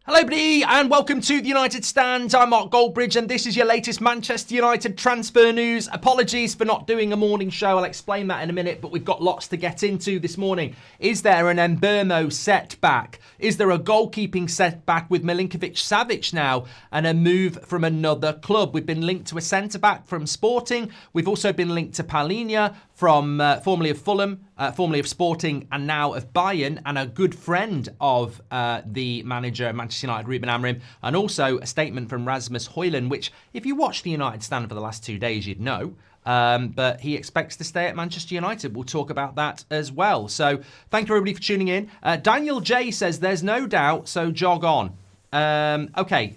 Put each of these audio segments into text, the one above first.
Hello everybody and welcome to the United Stand. I'm Mark Goldbridge and this is your latest Manchester United transfer news. Apologies for not doing a morning show, I'll explain that in a minute, but we've got lots to get into this morning. Is there an Mbeumo setback? Is there a goalkeeping setback with Milinkovic-Savic now and a move from another club? We've been linked to a centre-back from Sporting. We've also been linked to Palhinha from formerly of Fulham, formerly of Sporting and now of Bayern, and a good friend of the manager, Manchester United, Ruben Amorim, and also a statement from Rasmus, which if you watch the United Stand for the last 2 days, you'd know. But he expects to stay at Manchester United. We'll talk about that as well. So thank you everybody for tuning in. Daniel J says there's no doubt, so jog on. Okay,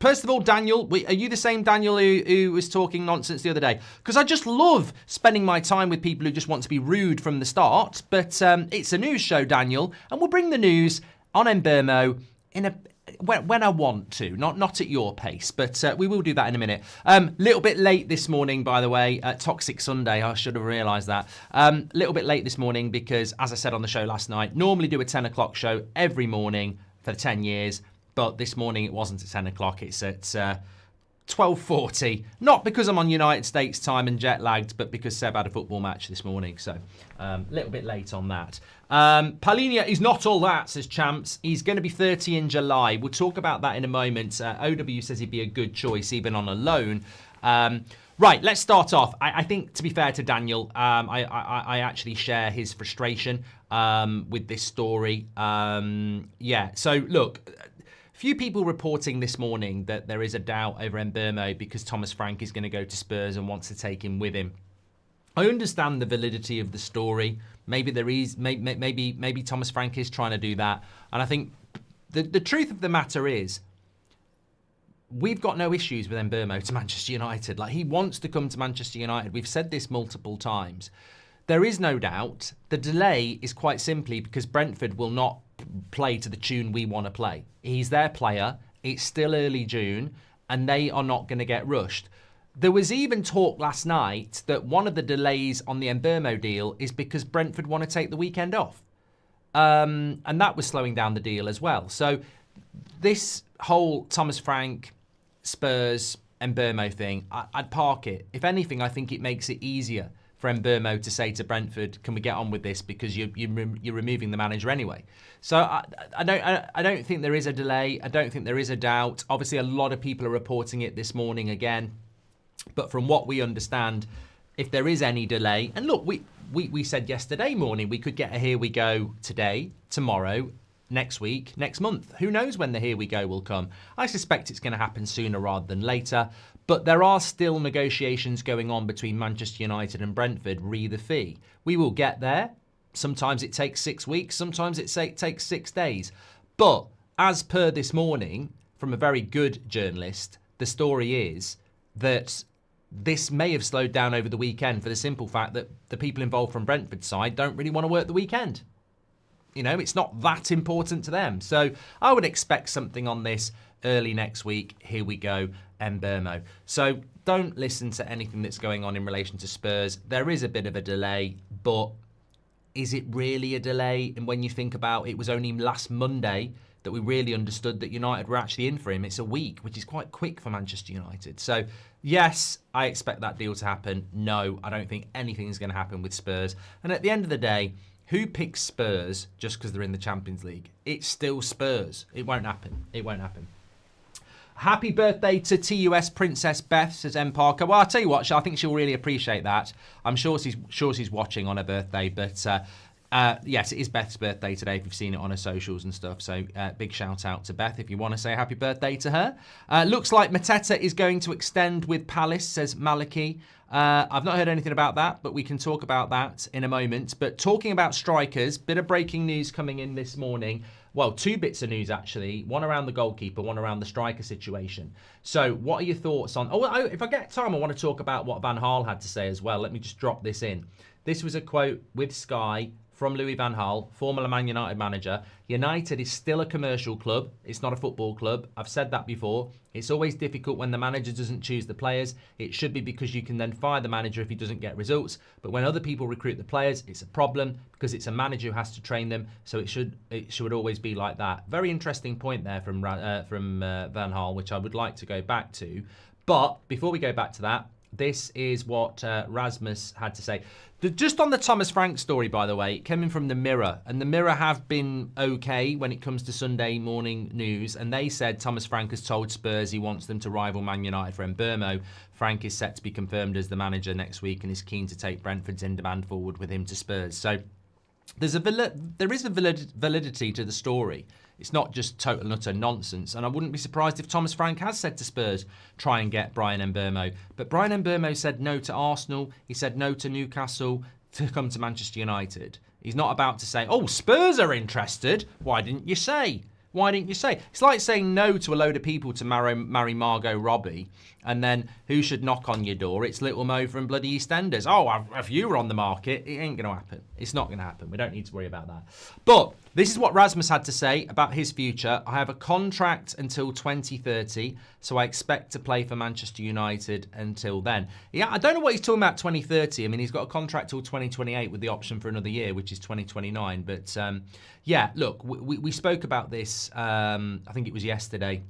first of all, Daniel, are you the same Daniel who was talking nonsense the other day? Because I just love spending my time with people who just want to be rude from the start. But it's a news show, Daniel, and we'll bring the news on Mbeumo when I want to, not at your pace, but we will do that in a minute. Little bit late this morning, by the way, Toxic Sunday, I should have realised that. Little bit late this morning because, as I said on the show last night, normally do a 10 o'clock show every morning for 10 years. But this morning it wasn't at 10 o'clock, it's at 12:40. Not because I'm on United States time and jet lagged, but because Seb had a football match this morning. So a little bit late on that. Palhinha is not all that, says Champs. He's going to be 30 in July. We'll talk about that in a moment. OW says he'd be a good choice, even on a loan. Right, let's start off. I think, to be fair to Daniel, I actually share his frustration with this story. Yeah, so look, few people reporting this morning that there is a doubt over Mbeumo because Thomas Frank is going to go to Spurs and wants to take him with him. I understand the validity of the story. Maybe there is, maybe Thomas Frank is trying to do that. And I think the truth of the matter is, we've got no issues with Mbeumo to Manchester United. Like, he wants to come to Manchester United. We've said this multiple times. There is no doubt. The delay is quite simply because Brentford will not play to the tune we want to play. He's their player. It's still early June, and they are not going to get rushed. There was even talk last night that one of the delays on the Mbeumo deal is because Brentford want to take the weekend off. And that was slowing down the deal as well. So this whole Thomas Frank, Spurs, Mbeumo thing, I'd park it. If anything, I think it makes it easier for Mbeumo to say to Brentford, can we get on with this because you're removing the manager anyway. So I don't think there is a delay. I don't think there is a doubt. Obviously, a lot of people are reporting it this morning again. But from what we understand, if there is any delay, and look, we said yesterday morning we could get a here we go today, tomorrow, next week, next month. Who knows when the here we go will come? I suspect it's going to happen sooner rather than later. But there are still negotiations going on between Manchester United and Brentford re the fee. We will get there. Sometimes it takes 6 weeks. Sometimes it takes 6 days. But as per this morning, from a very good journalist, the story is that this may have slowed down over the weekend for the simple fact that the people involved from Brentford's side don't really want to work the weekend. You know, it's not that important to them. So I would expect something on this early next week. Here we go, Mbeumo. So don't listen to anything that's going on in relation to Spurs. There is a bit of a delay, but is it really a delay? And when you think about it was only last Monday that we really understood that United were actually in for him. It's a week, which is quite quick for Manchester United. So yes, I expect that deal to happen. No, I don't think anything's going to happen with Spurs. And at the end of the day, who picks Spurs just because they're in the Champions League? It's still Spurs. It won't happen. It won't happen. Happy birthday to TUS Princess Beth, says M. Parker. Well, I'll tell you what, I think she'll really appreciate that. I'm sure she's watching on her birthday. But yes, it is Beth's birthday today if you've seen it on her socials and stuff. So big shout out to Beth if you want to say happy birthday to her. Looks like Mateta is going to extend with Palace, says Maliki. I've not heard anything about that, but we can talk about that in a moment. But talking about strikers, bit of breaking news coming in this morning. Well, 2 bits of news, actually. One around the goalkeeper, one around the striker situation. So what are your thoughts on... Oh, if I get time, I want to talk about what Van Gaal had to say as well. Let me just drop this in. This was a quote with Sky from Louis van Gaal, former Man United manager. United is still a commercial club. It's not a football club. I've said that before. It's always difficult when the manager doesn't choose the players. It should be because you can then fire the manager if he doesn't get results. But when other people recruit the players, it's a problem because it's a manager who has to train them. So it should always be like that. Very interesting point there from Van Gaal, which I would like to go back to. But before we go back to that, this is what Rasmus had to say. Just on the Thomas Frank story, by the way, it came in from the Mirror. And the Mirror have been okay when it comes to Sunday morning news. And they said Thomas Frank has told Spurs he wants them to rival Man United for Mbeumo. Frank is set to be confirmed as the manager next week and is keen to take Brentford's in-demand forward with him to Spurs. So there is a validity to the story. It's not just total and utter nonsense. And I wouldn't be surprised if Thomas Frank has said to Spurs, try and get Bryan Mbeumo. But Bryan Mbeumo said no to Arsenal. He said no to Newcastle to come to Manchester United. He's not about to say, oh, Spurs are interested. Why didn't you say? Why didn't you say? It's like saying no to a load of people to marry Margot Robbie, and then who should knock on your door? It's Little Mo from bloody EastEnders. Oh, if you were on the market, it ain't going to happen. It's not going to happen. We don't need to worry about that. But this is what Rasmus had to say about his future. I have a contract until 2030, so I expect to play for Manchester United until then. Yeah, I don't know what he's talking about 2030. I mean, he's got a contract till 2028 with the option for another year, which is 2029. But yeah, look, we spoke about this, I think it was yesterday.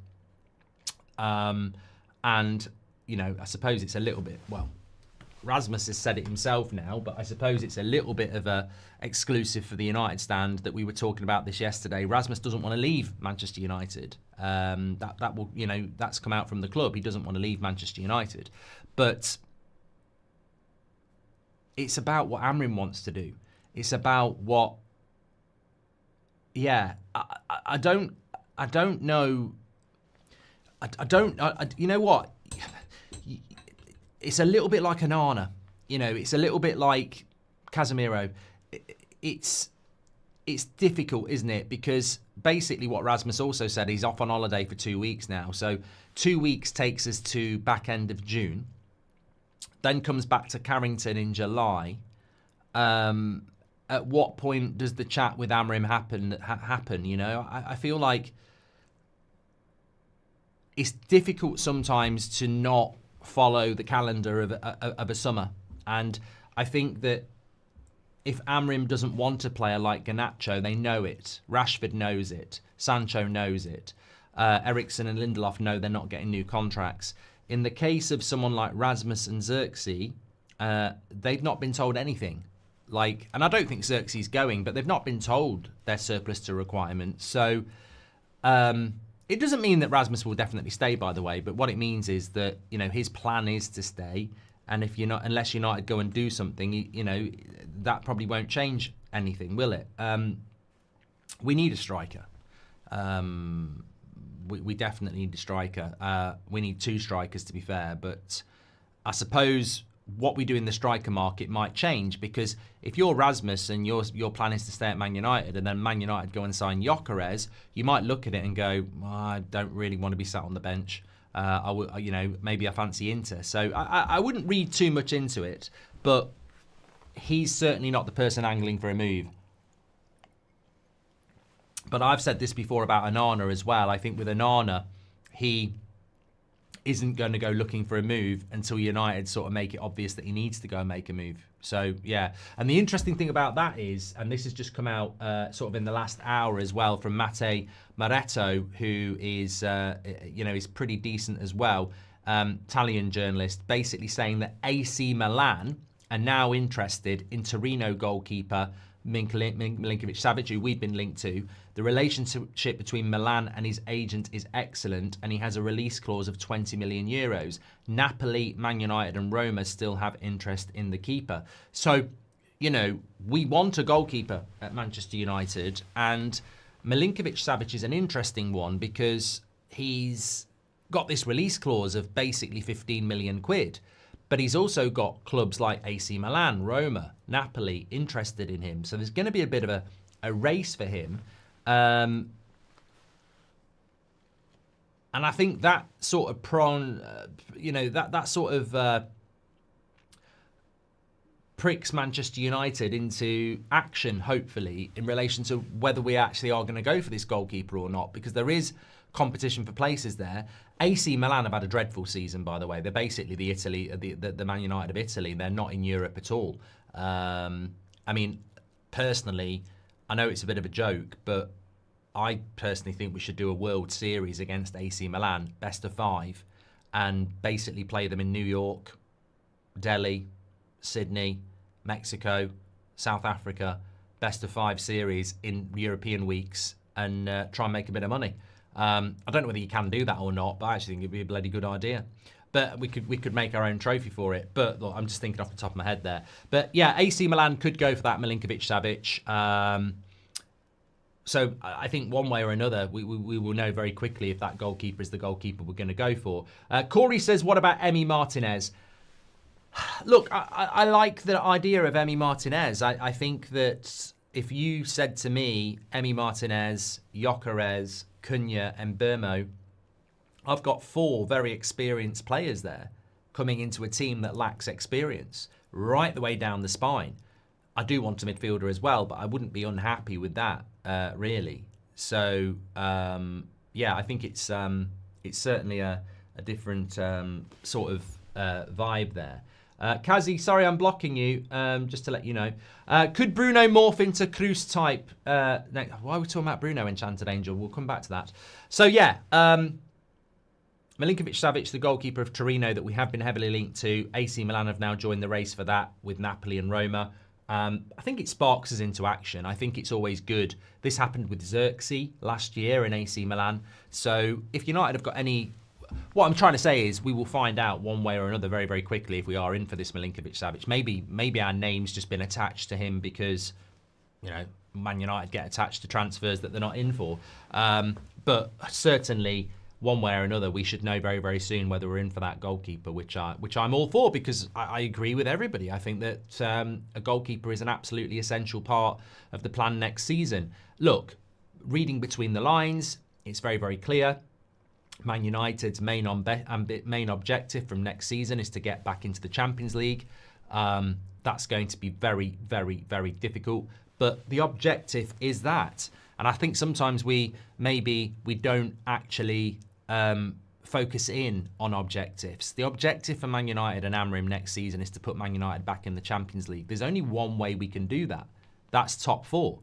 And, you know, I suppose it's a little bit, well, Rasmus has said it himself now, but I suppose it's a little bit of a exclusive for the United stand that we were talking about this yesterday. Rasmus doesn't want to leave Manchester United. That will, you know, that's come out from the club. He doesn't want to leave Manchester United. But it's about what Amrin wants to do. It's about what, yeah, I don't know. You know what? It's a little bit like Onana. You know, it's a little bit like Casemiro. It's difficult, isn't it? Because basically what Rasmus also said, he's off on holiday for 2 weeks now. So 2 weeks takes us to back end of June. Then comes back to Carrington in July. At what point does the chat with Amrim happen? You know, I feel like it's difficult sometimes to not follow the calendar of a summer. And I think that if Amrim doesn't want a player like Garnacho, they know it. Rashford knows it. Sancho knows it. Eriksen and Lindelof know they're not getting new contracts. In the case of someone like Rasmus and Xerxes, they've not been told anything. And I don't think Xerxes going, but they've not been told they're surplus to requirements. So it doesn't mean that Rasmus will definitely stay, by the way. But what it means is that, you know, his plan is to stay. And if you're not, unless United go and do something, you know, that probably won't change anything, will it? We need a striker. We definitely need a striker. We need two strikers, to be fair. But I suppose what we do in the striker market might change, because if you're Rasmus and your plan is to stay at Man United and then Man United go and sign Gyökeres, you might look at it and go, oh, I don't really want to be sat on the bench. You know, maybe I fancy Inter. So I wouldn't read too much into it, but he's certainly not the person angling for a move. But I've said this before about Onana as well. I think with Onana, he isn't going to go looking for a move until United sort of make it obvious that he needs to go and make a move. So, yeah. And the interesting thing about that is, and this has just come out sort of in the last hour as well from Matteo Moretto, who is, you know, is pretty decent as well, Italian journalist, basically saying that AC Milan are now interested in Torino goalkeeper Milinkovic-Savic, who we've been linked to. The relationship between Milan and his agent is excellent, and he has a release clause of 20 million euros. Napoli, Man United and Roma still have interest in the keeper. So, you know, we want a goalkeeper at Manchester United, and Milinkovic-Savic is an interesting one because he's got this release clause of basically 15 million quid. But he's also got clubs like AC Milan, Roma, Napoli interested in him. So there's going to be a bit of a race for him. And I think that sort of you know, that sort of pricks Manchester United into action, hopefully, in relation to whether we actually are going to go for this goalkeeper or not, because there is competition for places there. AC Milan have had a dreadful season, by the way. They're basically the Man United of Italy. They're not in Europe at all. I mean, personally, I know it's a bit of a joke, but I personally think we should do a World Series against AC Milan, best of 5, and basically play them in New York, Delhi, Sydney, Mexico, South Africa, best of 5 series in European weeks, and try and make a bit of money. I don't know whether you can do that or not, but I actually think it'd be a bloody good idea. But we could make our own trophy for it. But look, I'm just thinking off the top of my head there. But yeah, AC Milan could go for that Milinkovic-Savic. So I think one way or another, we will know very quickly if that goalkeeper is the goalkeeper we're going to go for. Corey says, what about Emi Martinez? Look, I like the idea of Emi Martinez. I think that if you said to me, Emi Martinez, Gyökeres, Cunha and Mbeumo, I've got 4 very experienced players there coming into a team that lacks experience right the way down the spine. I do want a midfielder as well, but I wouldn't be unhappy with that, really. So, yeah, I think it's certainly a different sort of vibe there. Kazi, sorry I'm blocking you, just to let you know. Could Bruno morph into Cruz type? Why are we talking about Bruno, Enchanted Angel? We'll come back to that. So, yeah, Milinkovic-Savic, the goalkeeper of Torino that we have been heavily linked to. AC Milan have now joined the race for that with Napoli and Roma. I think it sparks us into action. I think it's always good. This happened with Xerxes last year in AC Milan. So if United have got any... What I'm trying to say is we will find out one way or another very, very quickly if we are in for this Milinkovic-Savic. Maybe our name's just been attached to him because, you know, Man United get attached to transfers that they're not in for. But certainly... one way or another, we should know very, very soon whether we're in for that goalkeeper, which I'm all for, because I agree with everybody. I think that a goalkeeper is an absolutely essential part of the plan next season. Look, reading between the lines, it's very, very clear. Man United's main objective from next season is to get back into the Champions League. That's going to be very, very, very difficult. But the objective is that. And I think sometimes we don't actually focus in on objectives. The objective for Man United and Amrim next season is to put Man United back in the Champions League. There's only one way we can do that. That's top 4.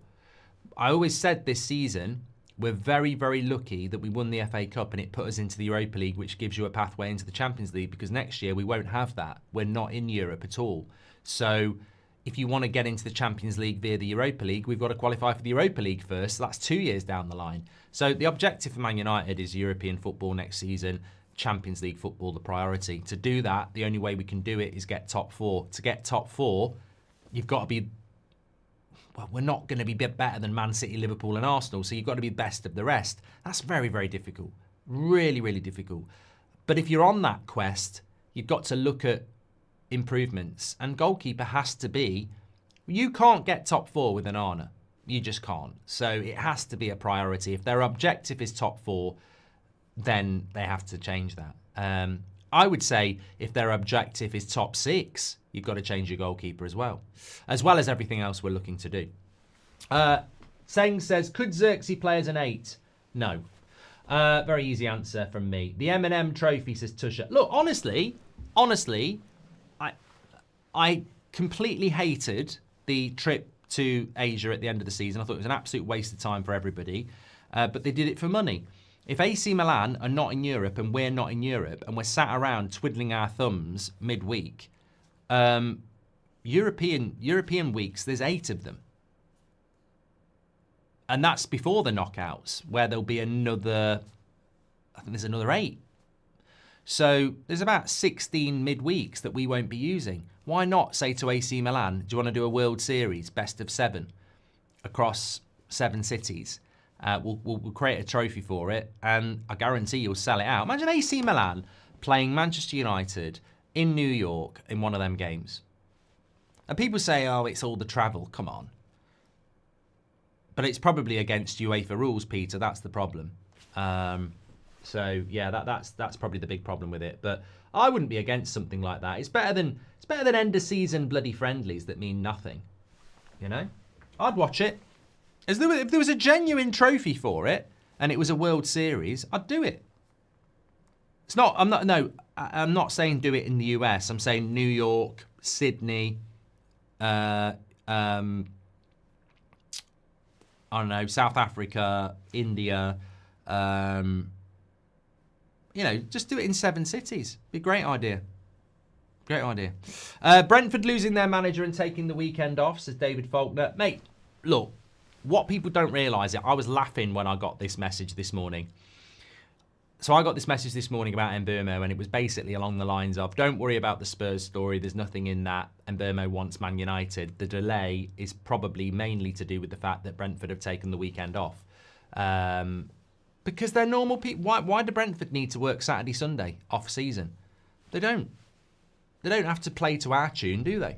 I always said this season, we're very, very lucky that we won the FA Cup and it put us into the Europa League, which gives you a pathway into the Champions League, because next year we won't have that. We're not in Europe at all. So if you want to get into the Champions League via the Europa League, we've got to qualify for the Europa League first. So that's 2 years down the line. So the objective for Man United is European football next season, Champions League football the priority. To do that, the only way we can do it is get top 4. To get top 4, you've got to be... Well, we're not going to be better than Man City, Liverpool and Arsenal, so you've got to be best of the rest. That's very, very difficult. Really, really difficult. But if you're on that quest, you've got to look at improvements, and goalkeeper has to be... You can't get top 4 with an Arna. You just can't. So it has to be a priority. If their objective is top 4, then they have to change that. I would say if their objective is top 6, you've got to change your goalkeeper as well as everything else we're looking to do. Seng says, could Xerxes play as an 8? No. Very easy answer from me. The M&M trophy, says Tusha. Look, honestly, I completely hated the trip to Asia at the end of the season. I thought it was an absolute waste of time for everybody. But they did it for money. If AC Milan are not in Europe and we're not in Europe and we're sat around twiddling our thumbs midweek, European weeks, there's 8 of them. And that's before the knockouts, where there'll be another, I think there's another 8. So there's about 16 midweeks that we won't be using. Why not say to AC Milan, do you want to do a World Series, best of 7, across 7 cities? We'll create a trophy for it, and I guarantee you'll sell it out. Imagine AC Milan playing Manchester United in New York in one of them games. And people say, oh, it's all the travel. Come on. But it's probably against UEFA rules, Peter. That's the problem. So yeah, that's probably the big problem with it. But I wouldn't be against something like that. It's better than end of season bloody friendlies that mean nothing. You know, I'd watch it. If there was a genuine trophy for it and it was a World Series, I'd do it. It's not. I'm not saying do it in the US. I'm saying New York, Sydney. I don't know, South Africa, India. You know, just do it in 7 cities. Be a great idea. Great idea. Brentford losing their manager and taking the weekend off, says David Faulkner. Mate, look, what people don't realise, I was laughing when I got this message this morning. So I got this message this morning about Mbeumo, and it was basically along the lines of, don't worry about the Spurs story, there's nothing in that. Mbeumo wants Man United. The delay is probably mainly to do with the fact that Brentford have taken the weekend off. Because they're normal people. Why do Brentford need to work Saturday, Sunday, off season? They don't. They don't have to play to our tune, do they?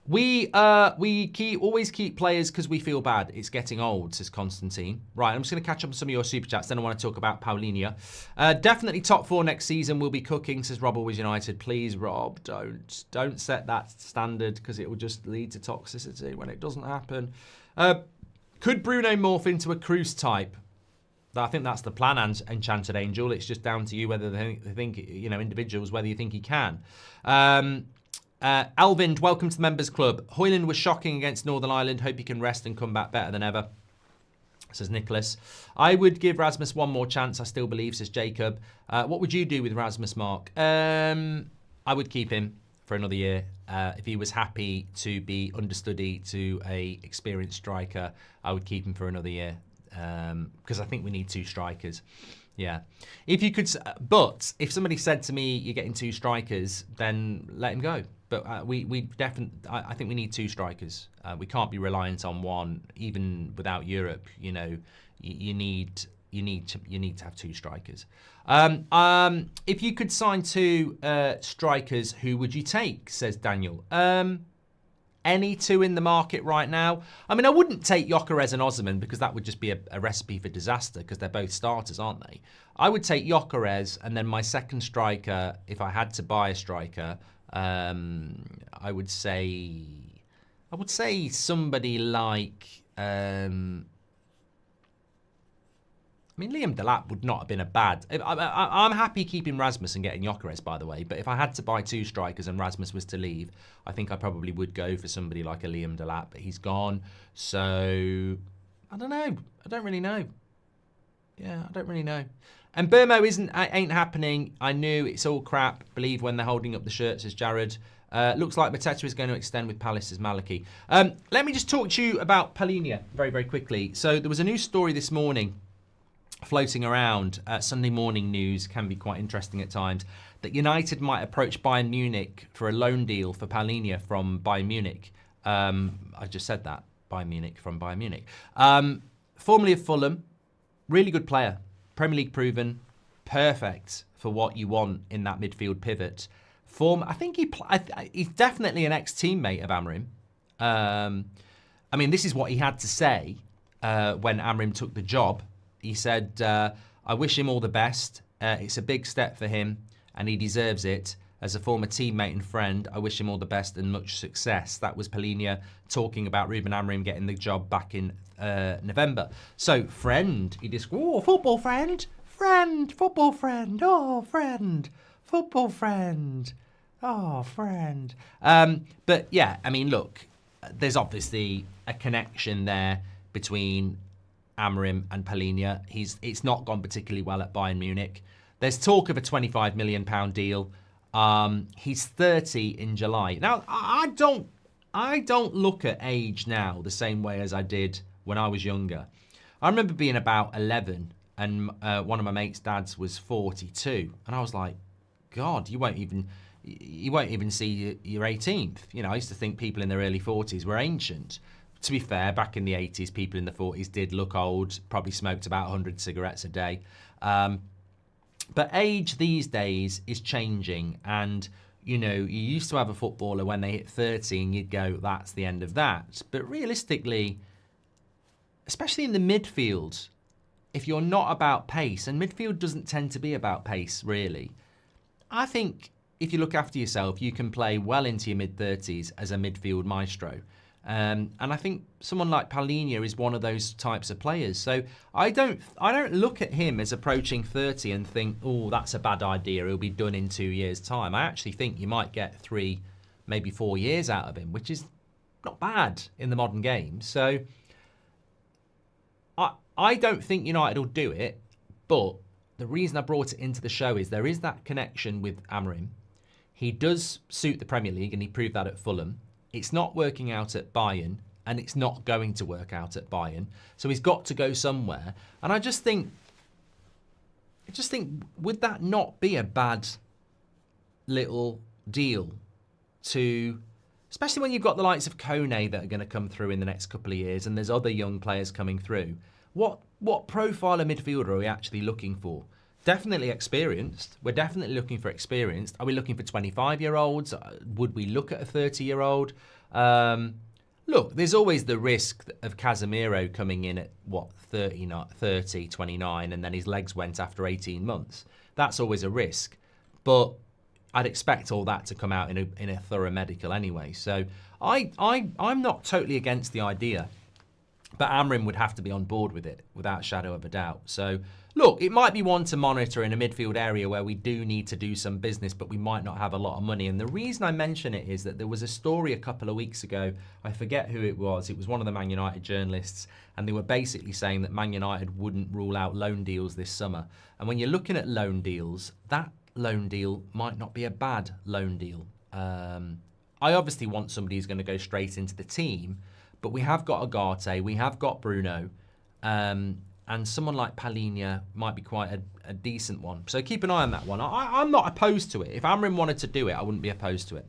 We always keep players because we feel bad. It's getting old, says Constantine. Right, I'm just going to catch up on some of your super chats. Then I want to talk about Paulinha. Definitely top 4 next season. We'll be cooking, says Rob Always United. Please, Rob, don't set that standard because it will just lead to toxicity when it doesn't happen. Could Bruno morph into a Cruz type? I think that's the plan, Enchanted Angel. It's just down to you whether they think, you know, individuals, whether you think he can. Alvind, welcome to the Members Club. Højlund was shocking against Northern Ireland. Hope he can rest and come back better than ever, says Nicholas. I would give Rasmus one more chance, I still believe, says Jacob. What would you do with Rasmus, Mark? I would keep him for another year. If he was happy to be understudy to a experienced striker, I would keep him for another year. Because I think we need 2 strikers. Yeah. If you could, but if somebody said to me, you're getting 2 strikers, then let him go. But we definitely, I think we need 2 strikers. We can't be reliant on one, even without Europe. You know, you need to have 2 strikers. If you could sign 2 strikers, who would you take? Says Daniel. Any 2 in the market right now? I mean, I wouldn't take Gyökeres and Osimhen because that would just be a recipe for disaster because they're both starters, aren't they? I would take Gyökeres, and then my second striker, if I had to buy a striker, I would say somebody like. I mean, Liam Delap would not have been a bad... I'm happy keeping Rasmus and getting Gyökeres, by the way, but if I had to buy 2 strikers and Rasmus was to leave, I think I probably would go for somebody like a Liam Delap, but he's gone. So, I don't know. I don't really know. Yeah, I don't really know. And Mbeumo ain't happening. I knew it's all crap. Believe when they're holding up the shirts, says Jared. Looks like Mateta is going to extend with Palace, says Maliki. Let me just talk to you about Palhinha very, very quickly. So, there was a news story this morning floating around. Sunday morning news can be quite interesting at times, that United might approach Bayern Munich for a loan deal for Paulinha from Bayern Munich. I just said that, Bayern Munich from Bayern Munich. Formerly of Fulham, really good player, Premier League proven, perfect for what you want in that midfield pivot. I think he's definitely an ex-teammate of Amrim. I mean, this is what he had to say when Amrim took the job. He said, I wish him all the best. It's a big step for him, and he deserves it. As a former teammate and friend, I wish him all the best and much success. That was Palhinha talking about Ruben Amorim getting the job back in November. So, friend, he just, oh, football friend, football friend, oh, friend, football friend, oh, friend. But yeah, I mean, look, there's obviously a connection there between Amorim and Palhinha. It's not gone particularly well at Bayern Munich. There's talk of a £25 million deal. He's 30 in July. Now, I don't look at age now the same way as I did when I was younger. I remember being about 11 and one of my mate's dads was 42, and I was like, God, you won't even see your 18th. You know, I used to think people in their early 40s were ancient. To be fair, back in the 80s, people in the 40s did look old, probably smoked about 100 cigarettes a day. But age these days is changing. And, you know, you used to have a footballer when they hit 30 and you'd go, that's the end of that. But realistically, especially in the midfield, if you're not about pace, and midfield doesn't tend to be about pace, really, I think if you look after yourself, you can play well into your mid-30s as a midfield maestro. And I think someone like Palhinha is one of those types of players. So I don't look at him as approaching 30 and think, oh, that's a bad idea. He'll be done in 2 years' time. I actually think you might get 3, maybe 4 years out of him, which is not bad in the modern game. So I don't think United will do it, but the reason I brought it into the show is there is that connection with Amorim. He does suit the Premier League, and he proved that at Fulham. It's not working out at Bayern, and it's not going to work out at Bayern. So he's got to go somewhere. And I just think, would that not be a bad little deal to, especially when you've got the likes of Kone that are going to come through in the next couple of years, and there's other young players coming through. What profile of midfielder are we actually looking for? Definitely experienced. We're definitely looking for experienced. Are we looking for 25-year-olds? Would we look at a 30-year-old? Look, there's always the risk of Casemiro coming in at, 30, 29, and then his legs went after 18 months. That's always a risk. But I'd expect all that to come out in a thorough medical anyway. So I'm not totally against the idea. But Amorim would have to be on board with it, without a shadow of a doubt. So, look, it might be one to monitor in a midfield area where we do need to do some business, but we might not have a lot of money. And the reason I mention it is that there was a story a couple of weeks ago. I forget who it was. It was one of the Man United journalists. And they were basically saying that Man United wouldn't rule out loan deals this summer. And when you're looking at loan deals, that loan deal might not be a bad loan deal. I obviously want somebody who's going to go straight into the team. But we have got Ugarte, we have got Bruno, and someone like Palhinha might be quite a decent one. So keep an eye on that one. I'm not opposed to it. If Amorim wanted to do it, I wouldn't be opposed to it.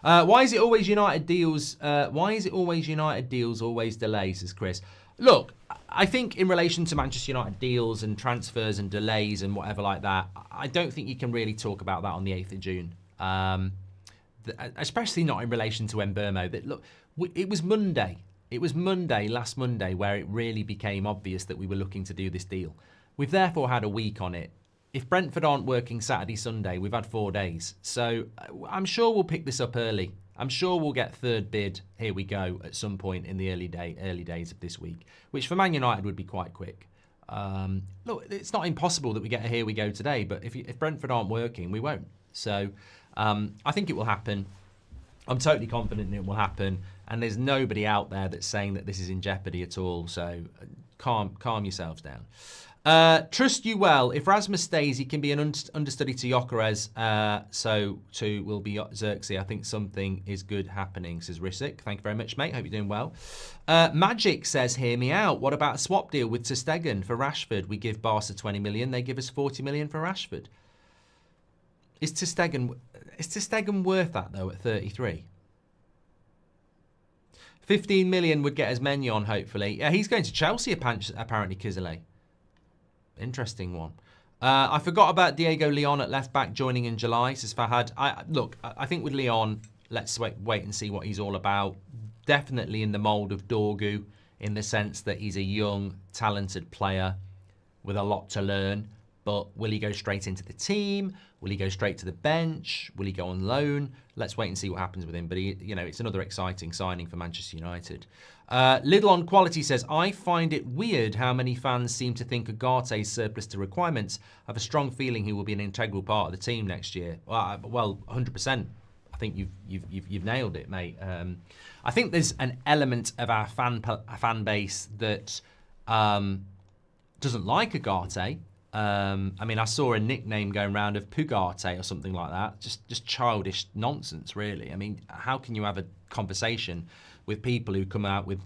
Why is it always United deals? Why is it always United deals, always delays? Says Chris. Look, I think in relation to Manchester United deals and transfers and delays and whatever like that, I don't think you can really talk about that on the 8th of June. Especially not in relation to Mbeumo. Look, it was Monday. It was last Monday, where it really became obvious that we were looking to do this deal. We've therefore had a week on it. If Brentford aren't working Saturday, Sunday, we've had 4 days. So I'm sure we'll pick this up early. I'm sure we'll get third bid, here we go, at some point in the early days of this week, which for Man United would be quite quick. Look, it's not impossible that we get a here we go today, but if Brentford aren't working, we won't. So I think it will happen. I'm totally confident it will happen, and there's nobody out there that's saying that this is in jeopardy at all. So calm yourselves down. Trust you well. If Rasmus stays, he can be an understudy to Gyökeres. So too will be Xerxes. I think something is good happening, says Risic. Thank you very much, mate. Hope you're doing well. Magic says, hear me out. What about a swap deal with ter Stegen for Rashford? We give Barca 20 million. They give us 40 million for Rashford. Is ter Stegen worth that, though, at 33? 15 million would get us Maignan, hopefully. Yeah, he's going to Chelsea, apparently, Kizile. Interesting one. I forgot about Diego Leon at left-back joining in July, says Fahad. Look, I think with Leon, let's wait and see what he's all about. Definitely in the mould of Dorgu, in the sense that he's a young, talented player with a lot to learn. But will he go straight into the team? Will he go straight to the bench? Will he go on loan? Let's wait and see what happens with him. But it's another exciting signing for Manchester United. Little on Quality says, I find it weird how many fans seem to think Ugarte's surplus to requirements. I have a strong feeling he will be an integral part of the team next year. Well, 100%. I think you've nailed it, mate. I think there's an element of our fan base that doesn't like Ugarte. I saw a nickname going around of Pugarte or something like that. Just childish nonsense, really. I mean, how can you have a conversation with people who come out with,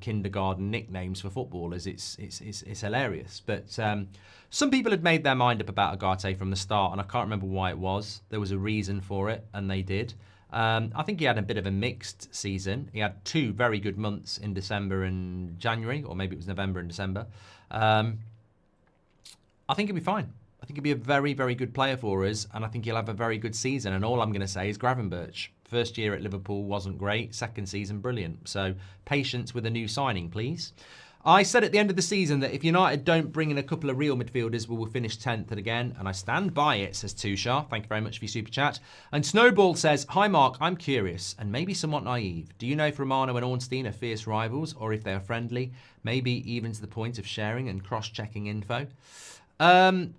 kindergarten nicknames for footballers? It's hilarious. But some people had made their mind up about Ugarte from the start, and I can't remember why it was. There was a reason for it, and they did. I think he had a bit of a mixed season. He had 2 very good months in December and January, or maybe it was November and December. I think he'll be fine. I think he'll be a very, very good player for us, and I think he'll have a very good season. And all I'm going to say is Gravenberch. First year at Liverpool wasn't great. Second season, brilliant. So patience with a new signing, please. I said at the end of the season that if United don't bring in a couple of real midfielders, we will finish 10th again. And I stand by it, says Tushar. Thank you very much for your super chat. And Snowball says, hi Mark, I'm curious and maybe somewhat naive. Do you know if Romano and Ornstein are fierce rivals or if they are friendly? Maybe even to the point of sharing and cross-checking info? I mean,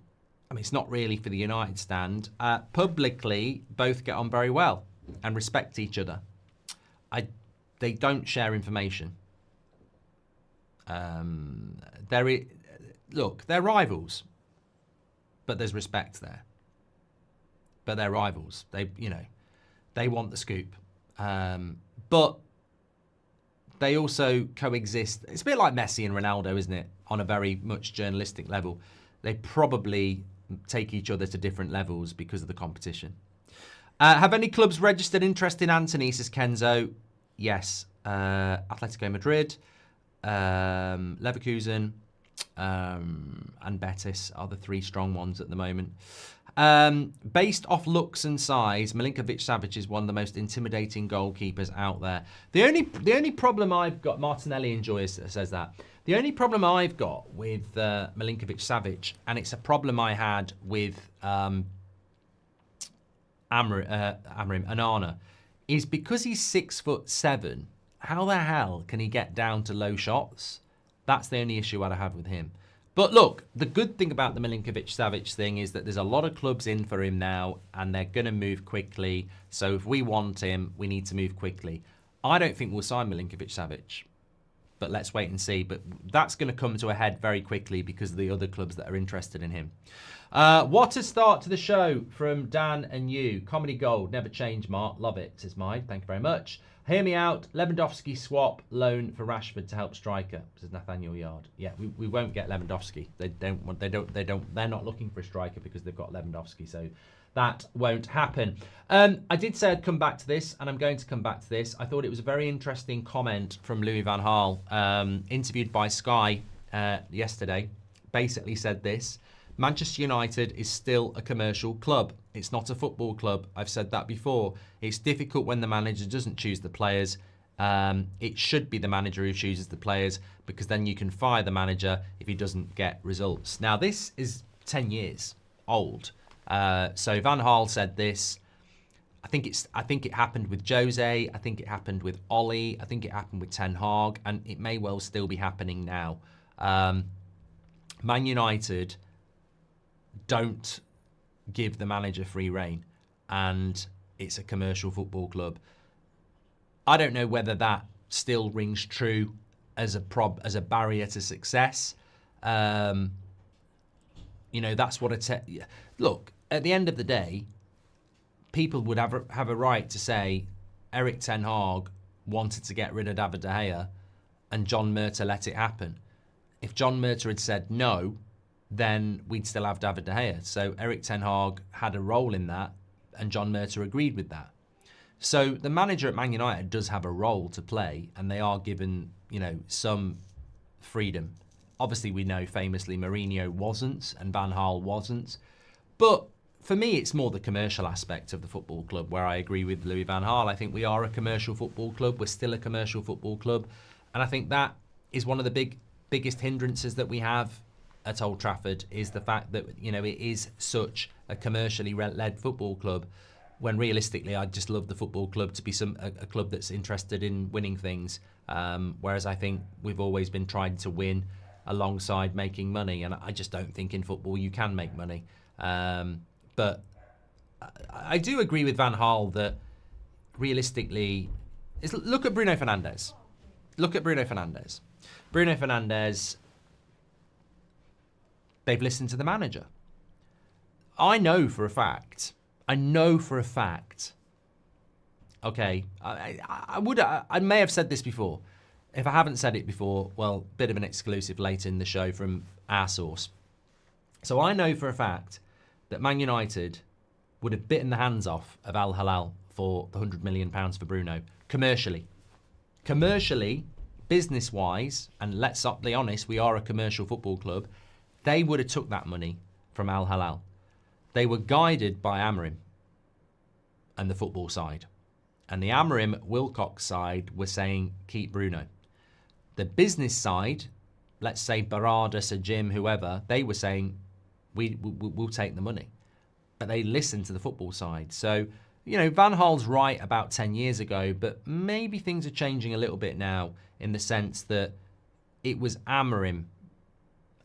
it's not really for the United stand. Publicly, both get on very well and respect each other. They don't share information. Look, they're rivals, but there's respect there. But they're rivals. They want the scoop. But they also coexist. It's a bit like Messi and Ronaldo, isn't it? On a very much journalistic level. They probably take each other to different levels because of the competition. Have any clubs registered interest in Anthony, says Kenzo? Yes. Atletico Madrid, Leverkusen, and Betis are the three strong ones at the moment. Based off looks and size, Milinkovic-Savic is one of the most intimidating goalkeepers out there. The only problem I've got, Martinelli enjoys says that. The only problem I've got with Milinkovic-Savic, and it's a problem I had with Amrim Onana, is because he's 6'7". How the hell can he get down to low shots? That's the only issue I'd have with him. But look, the good thing about the Milinkovic-Savic thing is that there's a lot of clubs in for him now, and they're going to move quickly. So if we want him, we need to move quickly. I don't think we'll sign Milinkovic-Savic, but let's wait and see. But that's going to come to a head very quickly because of the other clubs that are interested in him. What a start to the show from Dan and you. Comedy gold, never change, Mark. Love it, says Mike. Thank you very much. Hear me out. Lewandowski swap loan for Rashford to help striker, says Nathaniel Yard. Yeah, we won't get Lewandowski. They're not looking for a striker because they've got Lewandowski, so that won't happen. I did say I'd come back to this, and I'm going to come back to this. I thought it was a very interesting comment from Louis van Gaal, interviewed by Sky yesterday. Basically said this: Manchester United is still a commercial club. It's not a football club. I've said that before. It's difficult when the manager doesn't choose the players. It should be the manager who chooses the players, because then you can fire the manager if he doesn't get results. Now, this is 10 years old. So Van Gaal said this. I think it happened with Jose. I think it happened with Ollie. I think it happened with Ten Hag, and it may well still be happening now. Man United don't give the manager free rein, and it's a commercial football club. I don't know whether that still rings true as a barrier to success. That's what look, at the end of the day, people would have a right to say Erik Ten Hag wanted to get rid of David De Gea and John Murtough let it happen. If John Murtough had said no, then we'd still have David De Gea. So Erik Ten Hag had a role in that, and John Murtough agreed with that. So the manager at Man United does have a role to play, and they are given, some freedom. Obviously, we know famously Mourinho wasn't, and Van Gaal wasn't. But for me, it's more the commercial aspect of the football club where I agree with Louis van Gaal. I think we are a commercial football club. We're still a commercial football club. And I think that is one of the biggest hindrances that we have at Old Trafford, is the fact that, it is such a commercially led football club, when realistically I just love the football club to be a club that's interested in winning things. Whereas I think we've always been trying to win alongside making money, and I just don't think in football you can make money. But I do agree with Van Gaal that realistically, look at Bruno Fernandes. Bruno Fernandes, they've listened to the manager. I know for a fact. Okay, I may have said this before. If I haven't said it before, well, bit of an exclusive later in the show from our source. So I know for a fact that Man United would have bitten the hands off of Al-Hilal for the £100 million for Bruno, commercially, business-wise, and let's be honest, we are a commercial football club. They would have took that money from Al-Hilal. They were guided by Amrim and the football side. And the Amrim Wilcox side were saying, keep Bruno. The business side let's say Baradas, a Jim, whoever, they were saying, we'll take the money. But they listened to the football side. So, Van Gaal's right about 10 years ago, but maybe things are changing a little bit now in the sense that it was Amorim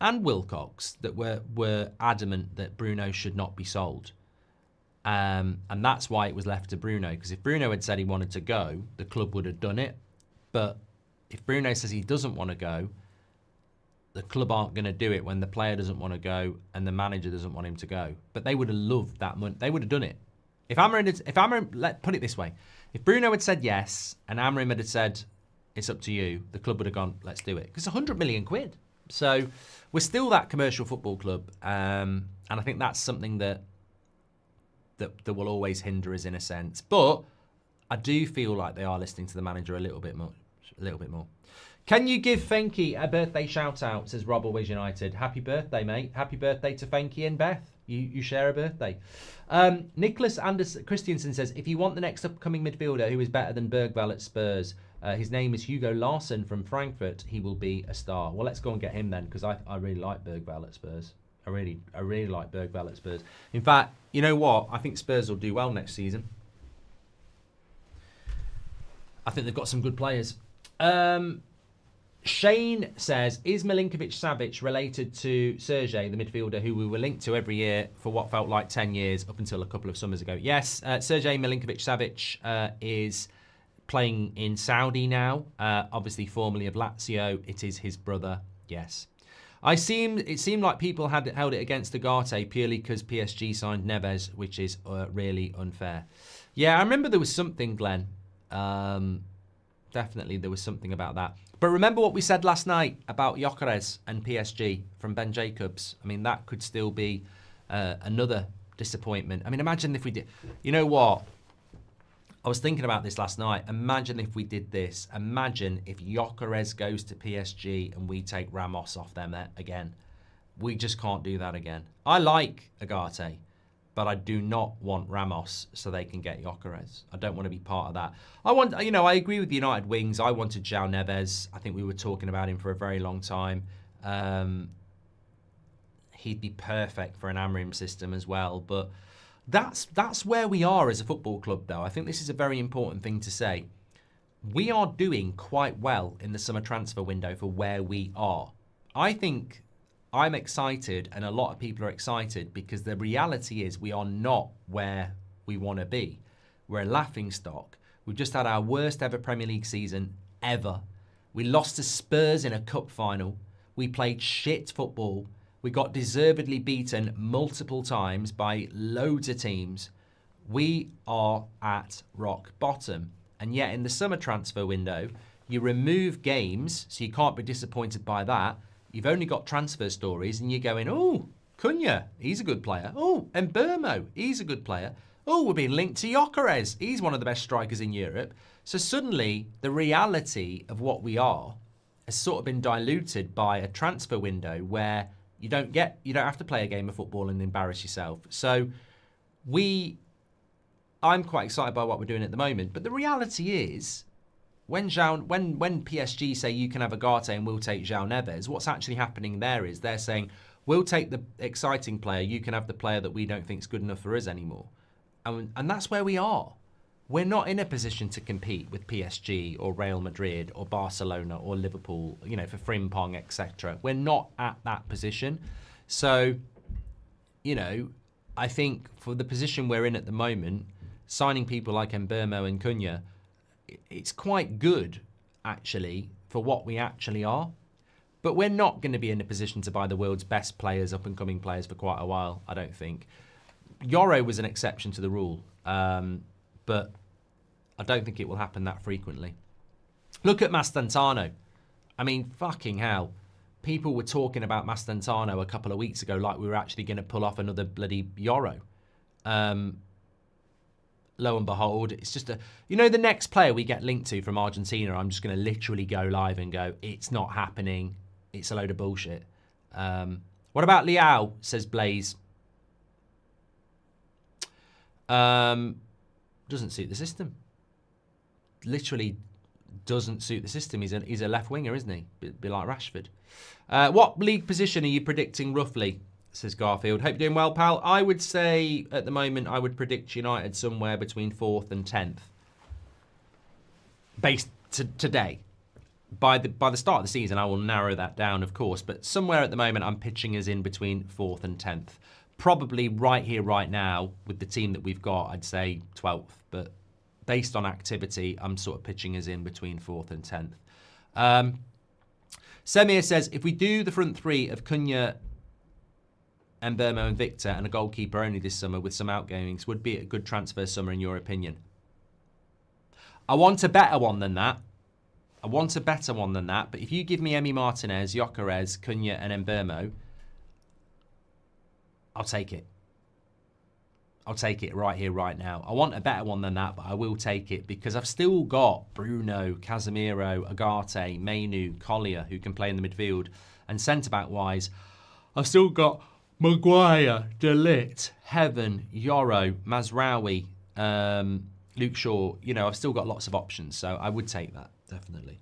and Wilcox that were adamant that Bruno should not be sold. And that's why it was left to Bruno. Because if Bruno had said he wanted to go, the club would have done it. But if Bruno says he doesn't want to go, the club aren't going to do it when the player doesn't want to go and the manager doesn't want him to go. But they would have loved that money. They would have done it. If Amorim, put it this way, if Bruno had said yes and Amorim had said it's up to you, the club would have gone, let's do it. Because it's £100 million. So we're still that commercial football club. And I think that's something that will always hinder us in a sense. But I do feel like they are listening to the manager a little bit more. Can you give Fenke a birthday shout out, says Rob Always United. Happy birthday, mate. Happy birthday to Fenke and Beth. You share a birthday. Nicholas Christiansen says, if you want the next upcoming midfielder who is better than Bergvall at Spurs, his name is Hugo Larsson from Frankfurt. He will be a star. Well, let's go and get him then, because I really like Bergvall at Spurs. I really like Bergvall at Spurs. In fact, you know what? I think Spurs will do well next season. I think they've got some good players. Shane says, is Milinkovic-Savic related to Sergei, the midfielder who we were linked to every year for what felt like 10 years up until a couple of summers ago? Yes, Sergei Milinkovic-Savic is playing in Saudi now, obviously formerly of Lazio. It is his brother, yes. It seemed like people had held it against Ugarte purely because PSG signed Neves, which is really unfair. Yeah, I remember there was something, Glenn. Definitely there was something about that. But remember what we said last night about Gyökeres and PSG from Ben Jacobs. I mean, that could still be another disappointment. I mean, imagine if we did. You know what? I was thinking about this last night. Imagine if we did this. Imagine if Gyökeres goes to PSG and we take Ramos off them again. We just can't do that again. I like Ugarte, but I do not want Ramos so they can get Gyökeres. I don't want to be part of that. I agree with the United wings. I wanted João Neves. I think we were talking about him for a very long time. He'd be perfect for an Amorim system as well. But that's where we are as a football club, though. I think this is a very important thing to say. We are doing quite well in the summer transfer window for where we are. I think I'm excited and a lot of people are excited because the reality is we are not where we want to be. We're a laughingstock. We've just had our worst ever Premier League season ever. We lost to Spurs in a cup final. We played shit football. We got deservedly beaten multiple times by loads of teams. We are at rock bottom. And yet in the summer transfer window, you remove games, so you can't be disappointed by that. You've only got transfer stories and you're going, oh, Cunha, he's a good player. Oh, Mbeumo, he's a good player. Oh, we're being linked to Gyökeres. He's one of the best strikers in Europe. So suddenly the reality of what we are has sort of been diluted by a transfer window where you don't have to play a game of football and embarrass yourself. So I'm quite excited by what we're doing at the moment. But the reality is, when PSG say you can have Ugarte and we'll take João Neves, what's actually happening there is they're saying, we'll take the exciting player, you can have the player that we don't think is good enough for us anymore. And that's where we are. We're not in a position to compete with PSG or Real Madrid or Barcelona or Liverpool, for Frimpong, etc. We're not at that position. So, I think for the position we're in at the moment, signing people like Mbeumo and Cunha, it's quite good, actually, for what we actually are. But we're not going to be in a position to buy the world's best players, up-and-coming players, for quite a while, I don't think. Euro was an exception to the rule, but I don't think it will happen that frequently. Look at Mastantano. I mean, fucking hell. People were talking about Mastantano a couple of weeks ago like we were actually going to pull off another bloody Euro. Lo and behold, it's just the next player we get linked to from Argentina, I'm just going to literally go live and go, it's not happening. It's a load of bullshit. What about Leao, says Blaze? Doesn't suit the system. Literally doesn't suit the system. He's a left winger, isn't he? Be like Rashford. What league position are you predicting roughly? Says Garfield. Hope you're doing well, pal. I would say at the moment I would predict United somewhere between 4th and 10th. Based today. By the start of the season, I will narrow that down, of course. But somewhere at the moment, I'm pitching us in between 4th and 10th. Probably right here, right now, with the team that we've got, I'd say 12th. But based on activity, I'm sort of pitching us in between 4th and 10th. Semir says, if we do the front three of Cunha, Mbeumo and Victor and a goalkeeper only this summer with some outgoings, would be a good transfer summer in your opinion? I want a better one than that. But if you give me Emi Martinez, Gyökeres, Cunha and Mbeumo, I'll take it. I'll take it right here, right now. I want a better one than that, but I will take it because I've still got Bruno, Casemiro, Agate, Mainu, Collier, who can play in the midfield. And centre-back-wise, I've still got Maguire, De Ligt, Heaven, Yoro, Mazraoui, Luke Shaw. You know, I've still got lots of options, so I would take that. Definitely.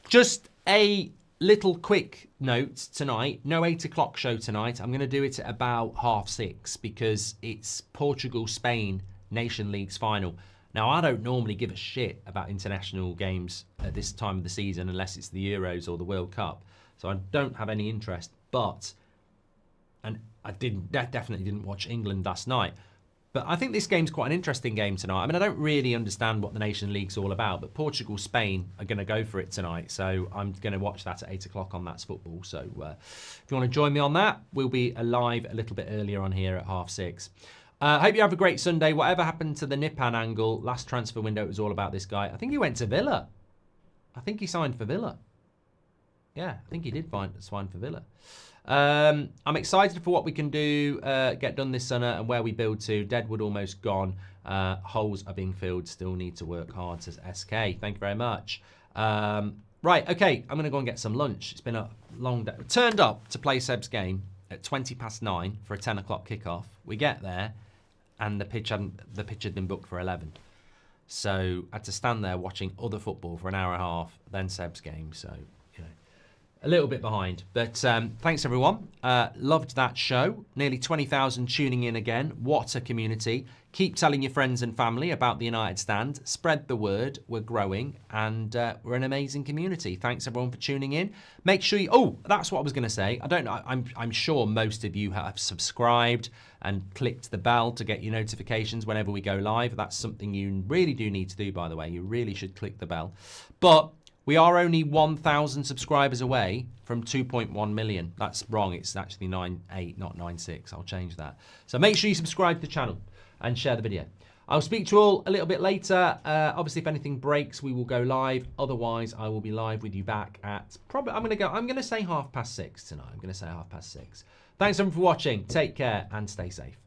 Just a little quick note tonight. No 8 o'clock show tonight. I'm going to do it at about 6:30 because it's Portugal-Spain Nation League's final. Now, I don't normally give a shit about international games at this time of the season unless it's the Euros or the World Cup. So I don't have any interest. And I definitely didn't watch England last night. But I think this game's quite an interesting game tonight. I mean, I don't really understand what the Nation League's all about, but Portugal, Spain are going to go for it tonight. So I'm going to watch that at 8 o'clock on That's Football. So if you want to join me on that, we'll be live a little bit earlier on here at 6:30. Hope you have a great Sunday. Whatever happened to the Nipan angle? Last transfer window, it was all about this guy. I think he went to Villa. I think he signed for Villa. Yeah, I think he did sign for Villa. I'm excited for what we can do, get done this summer and where we build to. Deadwood almost gone. Holes are being filled. Still need to work hard, says SK. Thank you very much. Right, okay. I'm going to go and get some lunch. It's been a long day. Turned up to play Seb's game at 9:20 for a 10 o'clock kickoff. We get there and the pitch had been booked for 11. So I had to stand there watching other football for an hour and a half, then Seb's game. So, you know, a little bit behind. But thanks, everyone. Loved that show. Nearly 20,000 tuning in again. What a community. Keep telling your friends and family about the United Stand. Spread the word. We're growing and we're an amazing community. Thanks, everyone, for tuning in. Make sure you... Oh, that's what I was going to say. I don't know. I'm sure most of you have subscribed and clicked the bell to get your notifications whenever we go live. That's something you really do need to do, by the way. You really should click the bell. But... we are only 1,000 subscribers away from 2.1 million. That's wrong. It's actually 9.8, not 9.6. I'll change that. So make sure you subscribe to the channel and share the video. I'll speak to you all a little bit later. Obviously, if anything breaks, we will go live. Otherwise, I will be live with you back at probably. I'm going to say 6:30 tonight. I'm going to say 6:30. Thanks everyone for watching. Take care and stay safe.